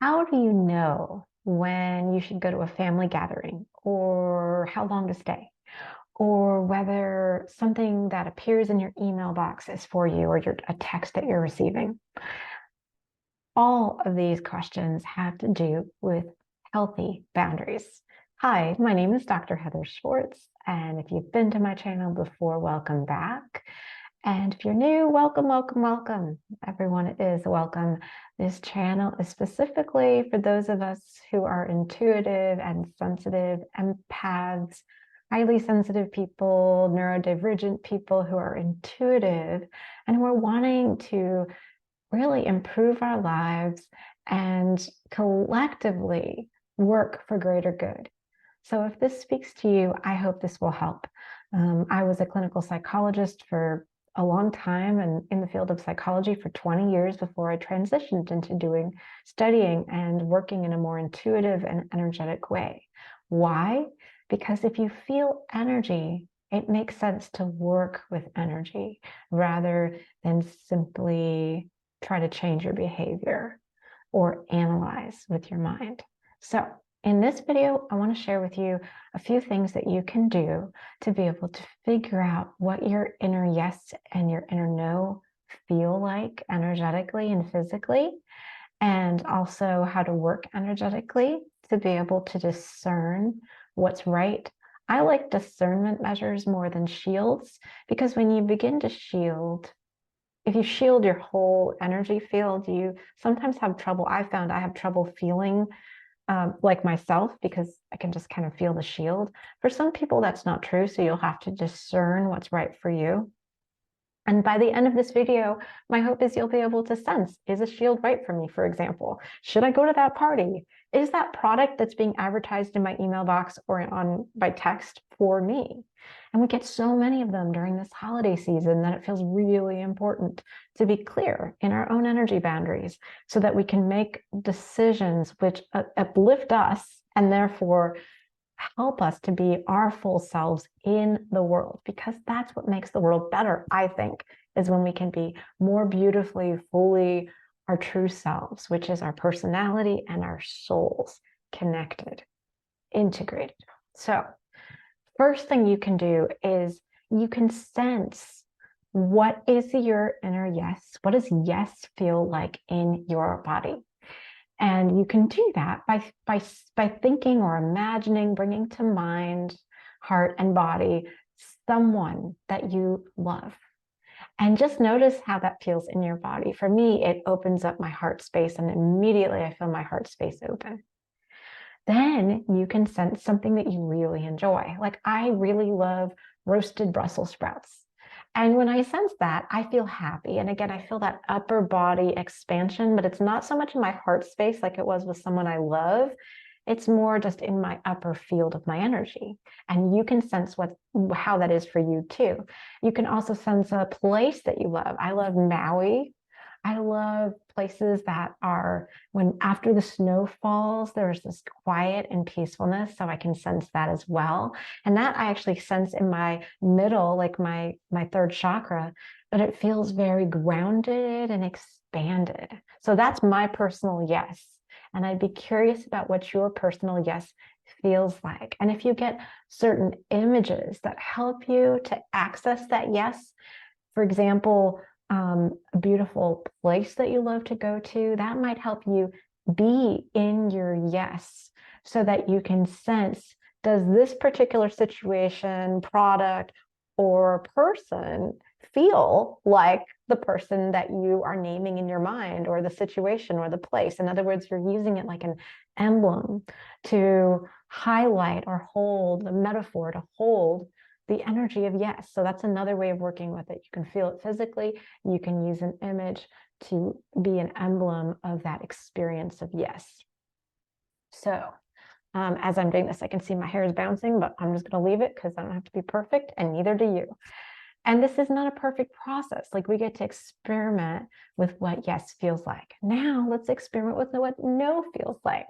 How do you know when you should go to a family gathering or how long to stay? Or whether something that appears in your email box is for you or a text that you're receiving? All of these questions have to do with healthy boundaries. Hi, my name is Dr. Heather Schwartz, and if you've been to my channel before, welcome back. And if you're new, welcome, welcome, welcome. Everyone is welcome. This channel is specifically for those of us who are intuitive and sensitive, empaths, highly sensitive people, neurodivergent people who are intuitive and who are wanting to really improve our lives and collectively work for greater good. So if this speaks to you, I hope this will help. I was a clinical psychologist for a long time and in the field of psychology for 20 years before I transitioned into studying and working in a more intuitive and energetic way. Why? Because if you feel energy, it makes sense to work with energy rather than simply try to change your behavior or analyze with your mind. So in this video, I want to share with you a few things that you can do to be able to figure out what your inner yes and your inner no feel like energetically and physically, and also how to work energetically to be able to discern what's right. I like discernment measures more than shields, because when you begin to shield, if you shield your whole energy field, you sometimes have trouble. I found I have trouble feeling like myself, because I can just kind of feel the shield. For some people, that's not true. So you'll have to discern what's right for you. And by the end of this video, my hope is you'll be able to sense, is a shield right for me? For example, should I go to that party? Is that product that's being advertised in my email box or by text for me? And we get so many of them during this holiday season that it feels really important to be clear in our own energy boundaries so that we can make decisions which uplift us and therefore help us to be our full selves in the world, because that's what makes the world better, I think, is when we can be more beautifully, fully our true selves, which is our personality and our souls connected, integrated. So first thing you can do is you can sense, what is your inner yes? What does yes feel like in your body? And you can do that by thinking or imagining, bringing to mind, heart and body, someone that you love. And just notice how that feels in your body. For me, it opens up my heart space, and immediately I feel my heart space open. Then you can sense something that you really enjoy. Like, I really love roasted Brussels sprouts. And when I sense that, I feel happy. And again, I feel that upper body expansion, but it's not so much in my heart space like it was with someone I love. It's more just in my upper field of my energy. And you can sense how that is for you too. You can also sense a place that you love. I love Maui. I love places that are, when after the snow falls, there's this quiet and peacefulness. So I can sense that as well. And that I actually sense in my middle, like my third chakra, but it feels very grounded and expanded. So that's my personal yes. And I'd be curious about what your personal yes feels like. And if you get certain images that help you to access that yes, for example, a beautiful place that you love to go to, that might help you be in your yes, so that you can sense, does this particular situation, product, or person feel like the person that you are naming in your mind, or the situation or the place? In other words, you're using it like an emblem to highlight or hold, a metaphor to hold the energy of yes. So that's another way of working with it. You can feel it physically. You can use an image to be an emblem of that experience of yes. So as I'm doing this, I can see my hair is bouncing, but I'm just going to leave it because I don't have to be perfect, and neither do you. And this is not a perfect process. Like, we get to experiment with what yes feels like. Now let's experiment with what no feels like.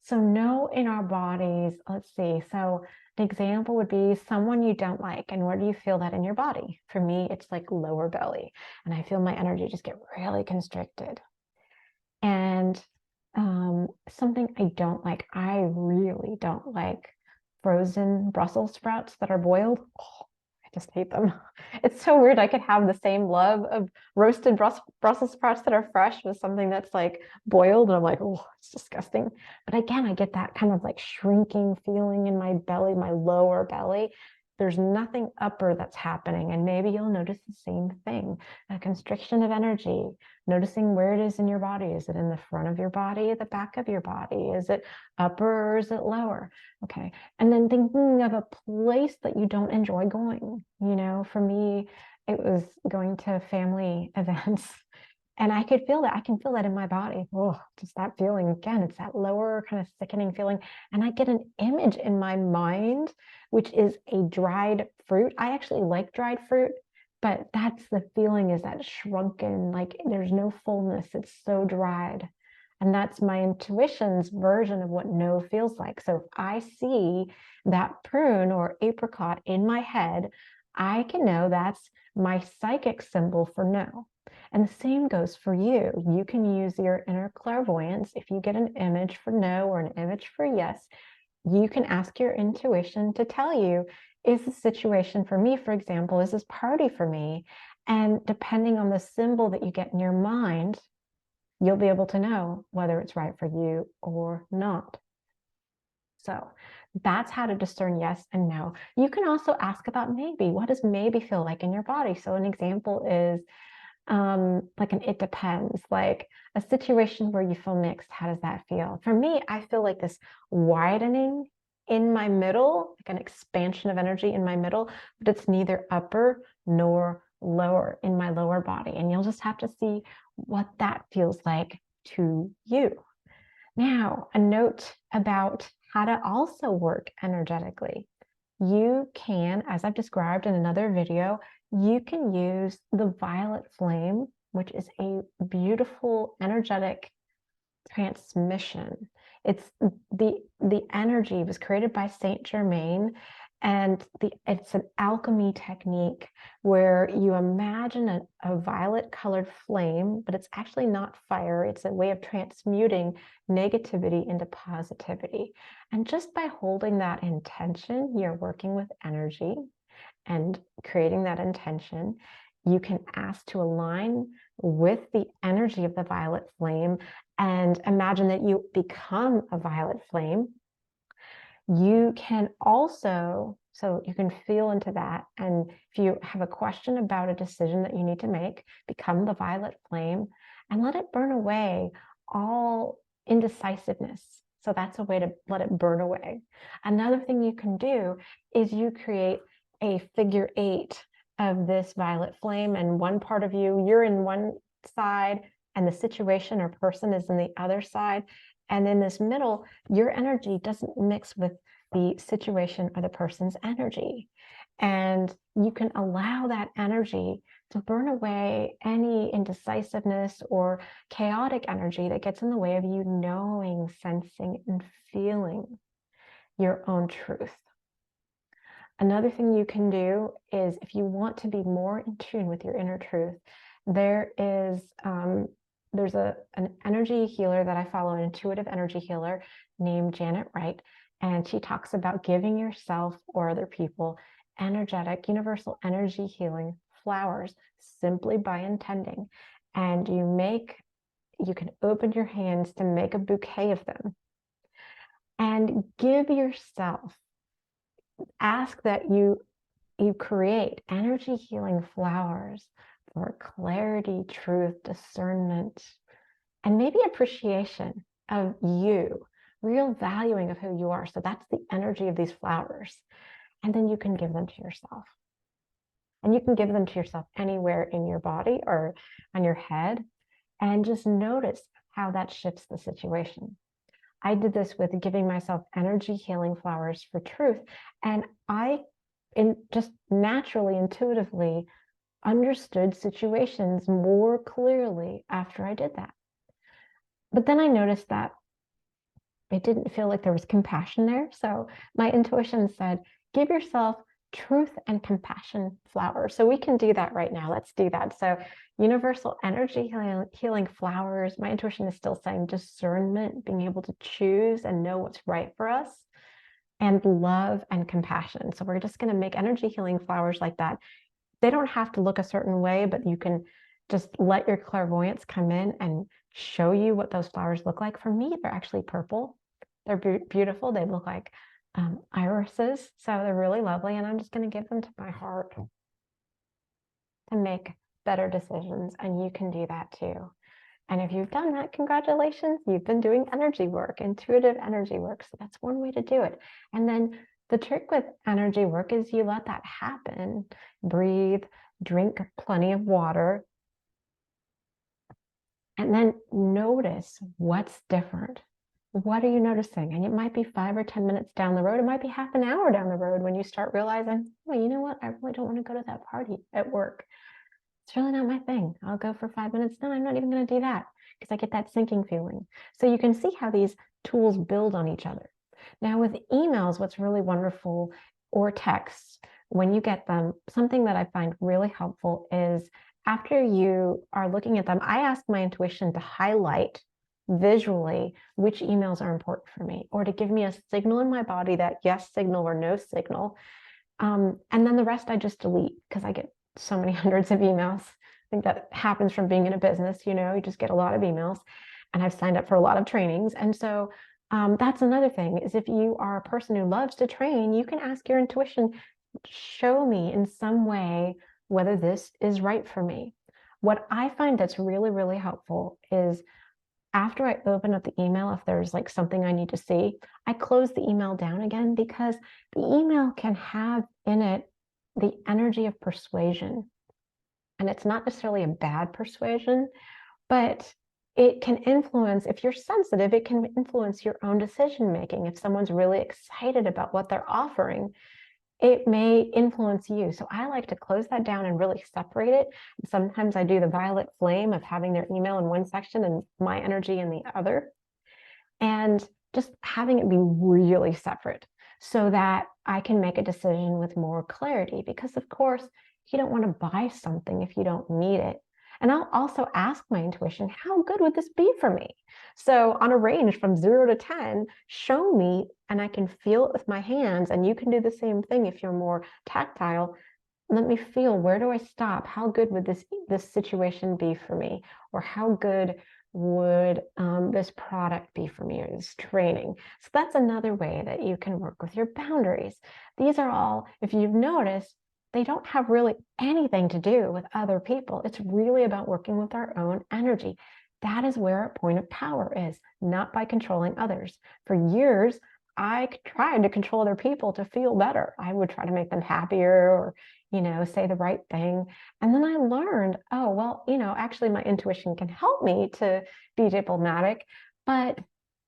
So no in our bodies, let's see. So an example would be someone you don't like. And where do you feel that in your body? For me, it's like lower belly. And I feel my energy just get really constricted. And Something I don't like, I really don't like frozen Brussels sprouts that are boiled. Oh, I just hate them. It's so weird. I could have the same love of roasted Brussels sprouts that are fresh with something that's like boiled, and I'm like, oh, it's disgusting. But again, I get that kind of like shrinking feeling in my belly, my lower belly. There's nothing upper that's happening. And maybe you'll notice the same thing, a constriction of energy, noticing where it is in your body. Is it in the front of your body, the back of your body? Is it upper or is it lower? Okay. And then thinking of a place that you don't enjoy going. For me, it was going to family events. And I could feel that. I can feel that in my body. Oh, just that feeling again. It's that lower kind of sickening feeling. And I get an image in my mind, which is a dried fruit. I actually like dried fruit, but that's the feeling, is that shrunken, like there's no fullness. It's so dried. And that's my intuition's version of what no feels like. So if I see that prune or apricot in my head, I can know that's my psychic symbol for no. And the same goes for you. You can use your inner clairvoyance. If you get an image for no or an image for yes, you can ask your intuition to tell you, is the situation for me, for example, is this party for me? And depending on the symbol that you get in your mind, you'll be able to know whether it's right for you or not. So that's how to discern yes and no. You can also ask about maybe. What does maybe feel like in your body? So an example is like an it depends, like a situation where you feel mixed. How does that feel? For me, I feel like this widening in my middle, like an expansion of energy in my middle, but it's neither upper nor lower in my lower body. And you'll just have to see what that feels like to you. Now, a note about how to also work energetically. You can, as I've described in another video, you can use the violet flame, which is a beautiful energetic transmission. It's the energy was created by Saint Germain, and it's an alchemy technique where you imagine a violet colored flame, but it's actually not fire. It's a way of transmuting negativity into positivity. And just by holding that intention, you're working with energy and creating that intention. You can ask to align with the energy of the violet flame and imagine that you become a violet flame. You can also, so you can feel into that. And if you have a question about a decision that you need to make, become the violet flame and let it burn away all indecisiveness. So that's a way to let it burn away. Another thing you can do is you create a figure 8 of this violet flame, and one part of you're in one side and the situation or person is in the other side. And in this middle, your energy doesn't mix with the situation or the person's energy. And you can allow that energy to burn away any indecisiveness or chaotic energy that gets in the way of you knowing, sensing, and feeling your own truth. Another thing you can do is, if you want to be more in tune with your inner truth, there's an energy healer that I follow, an intuitive energy healer named Janet Wright, and she talks about giving yourself or other people energetic, universal energy healing flowers simply by intending. And you can open your hands to make a bouquet of them and give yourself, ask that you create energy healing flowers for clarity, truth, discernment, and maybe appreciation of you, real valuing of who you are. So that's the energy of these flowers. And then you can give them to yourself. And you can give them to yourself anywhere in your body or on your head, and just notice how that shifts the situation. I did this with giving myself energy healing flowers for truth. And I just naturally, intuitively understood situations more clearly after I did that. But then I noticed that it didn't feel like there was compassion there. So my intuition said, give yourself truth and compassion flowers. So we can do that right now. Let's do that. So universal energy healing flowers. My intuition is still saying discernment, being able to choose and know what's right for us, and love and compassion. So we're just going to make energy healing flowers like that. They don't have to look a certain way, but you can just let your clairvoyance come in and show you what those flowers look like. For me, they're actually purple. They're beautiful. They look like irises. So they're really lovely. And I'm just going to give them to my heart to make better decisions. And you can do that too. And if you've done that, congratulations, you've been doing energy work, intuitive energy work. So that's one way to do it. And then the trick with energy work is you let that happen. Breathe, drink plenty of water, and then notice what's different. What are you noticing? And it might be 5 or 10 minutes down the road. It might be half an hour down the road when you start realizing, well, you know what? I really don't want to go to that party at work. It's really not my thing. I'll go for 5 minutes. No, I'm not even going to do that because I get that sinking feeling. So you can see how these tools build on each other. Now with emails, what's really wonderful, or texts, when you get them, something that I find really helpful is after you are looking at them, I ask my intuition to highlight visually which emails are important for me, or to give me a signal in my body, that yes signal or no signal. And then the rest I just delete because I get so many hundreds of emails. I think that happens from being in a business, you just get a lot of emails, and I've signed up for a lot of trainings. And so that's another thing, is if you are a person who loves to train, you can ask your intuition, show me in some way whether this is right for me. What I find that's really, really helpful is after I open up the email, if there's like something I need to see, I close the email down again, because the email can have in it the energy of persuasion. And it's not necessarily a bad persuasion, but it can influence, if you're sensitive, it can influence your own decision making. If someone's really excited about what they're offering, it may influence you. So I like to close that down and really separate it. Sometimes I do the violet flame of having their email in one section and my energy in the other, and just having it be really separate so that I can make a decision with more clarity. Because of course, you don't want to buy something if you don't need it. And I'll also ask my intuition, how good would this be for me? So on a range from 0 to 10, show me, and I can feel it with my hands. And you can do the same thing if you're more tactile. Let me feel, where do I stop? How good would this situation be for me? Or how good would this product be for me, or this training? So that's another way that you can work with your boundaries. These are all, if you've noticed, they don't have really anything to do with other people. It's really about working with our own energy. That is where a point of power is, not by controlling others. For years, I tried to control other people to feel better. I would try to make them happier, or, say the right thing. And then I learned, oh, well, actually my intuition can help me to be diplomatic, but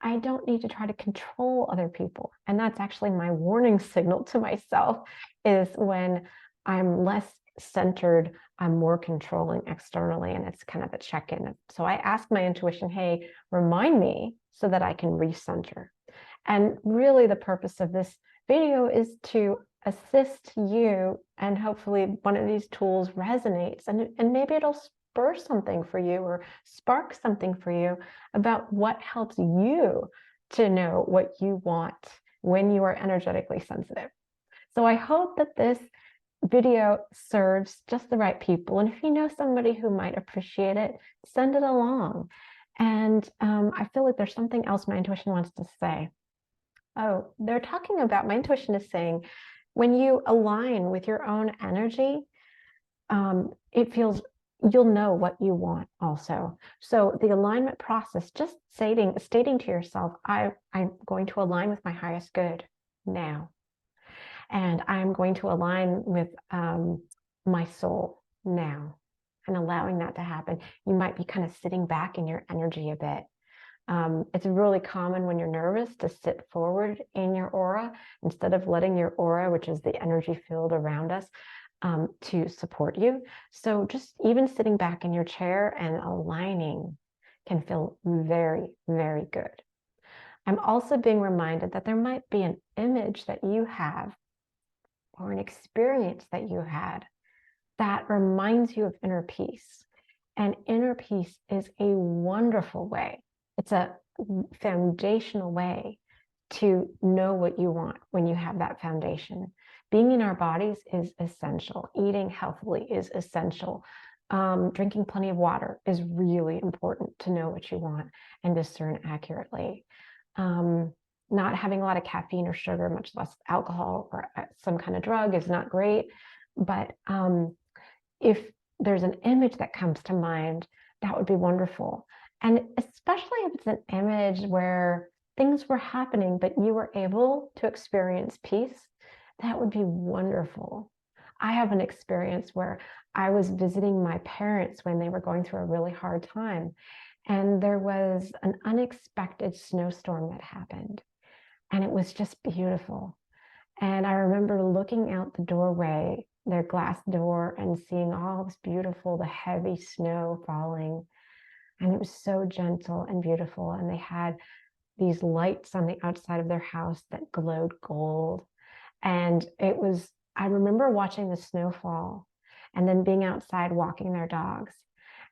I don't need to try to control other people. And that's actually my warning signal to myself, is when I'm less centered, I'm more controlling externally, and it's kind of a check-in. So I ask my intuition, hey, remind me so that I can recenter. And really the purpose of this video is to assist you, and hopefully one of these tools resonates, and maybe it'll spur something for you, or spark something for you about what helps you to know what you want when you are energetically sensitive. So I hope that this video serves just the right people. And if you know somebody who might appreciate it, send it along. And I feel like there's something else my intuition wants to say. Oh, they're talking about, my intuition is saying, when you align with your own energy, it feels, you'll know what you want also. So the alignment process, just stating to yourself, I'm going to align with my highest good now. And I'm going to align with my soul now, and allowing that to happen. You might be kind of sitting back in your energy a bit. It's really common when you're nervous to sit forward in your aura instead of letting your aura, which is the energy field around us, to support you. So just even sitting back in your chair and aligning can feel very, very good. I'm also being reminded that there might be an image that you have or an experience that you had that reminds you of inner peace. And inner peace is a wonderful way. It's a foundational way to know what you want when you have that foundation. Being in our bodies is essential. Eating healthily is essential. Drinking plenty of water is really important to know what you want and discern accurately. Not having a lot of caffeine or sugar, much less alcohol or some kind of drug, is not great. But if there's an image that comes to mind, that would be wonderful. And especially if it's an image where things were happening, but you were able to experience peace, that would be wonderful. I have an experience where I was visiting my parents when they were going through a really hard time. And there was an unexpected snowstorm that happened. And it was just beautiful. And I remember looking out the doorway, their glass door, and seeing all this beautiful, the heavy snow falling. And it was so gentle and beautiful. And they had these lights on the outside of their house that glowed gold. And it was, I remember watching the snow fall and then being outside walking their dogs.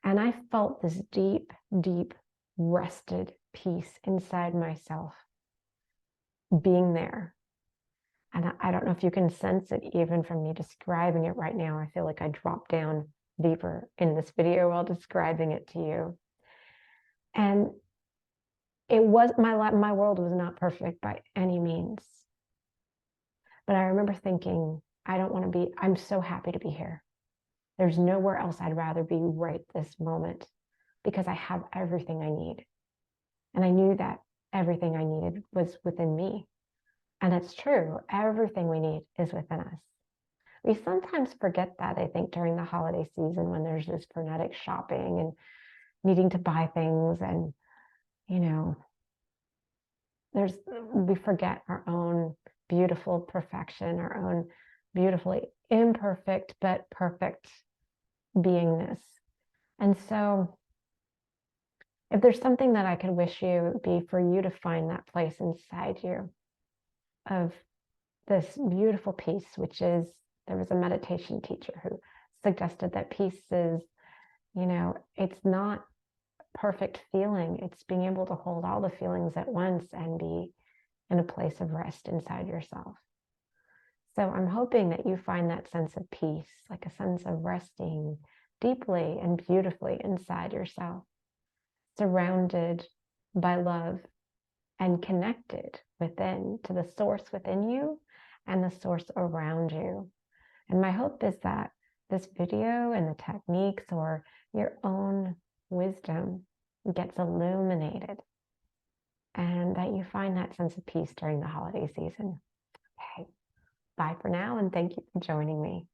And I felt this deep, deep, rested peace inside myself being there. And I don't know if you can sense it even from me describing it right now. I feel like I dropped down deeper in this video while describing it to you. And it was, my world was not perfect by any means. But I remember thinking, I'm so happy to be here. There's nowhere else I'd rather be right this moment because I have everything I need. And I knew that everything I needed was within me. And it's true. Everything we need is within us. We sometimes forget that, I think, during the holiday season when there's this frenetic shopping and needing to buy things. And, we forget our own beautiful perfection, our own beautifully imperfect but perfect beingness. And so if there's something that I could wish you, it would be for you to find that place inside you of this beautiful peace, which is, there was a meditation teacher who suggested that peace is, it's not perfect feeling. It's being able to hold all the feelings at once and be in a place of rest inside yourself. So I'm hoping that you find that sense of peace, like a sense of resting deeply and beautifully inside yourself, surrounded by love and connected within to the source within you and the source around you. And my hope is that this video and the techniques or your own wisdom gets illuminated and that you find that sense of peace during the holiday season. Okay, bye for now, and thank you for joining me.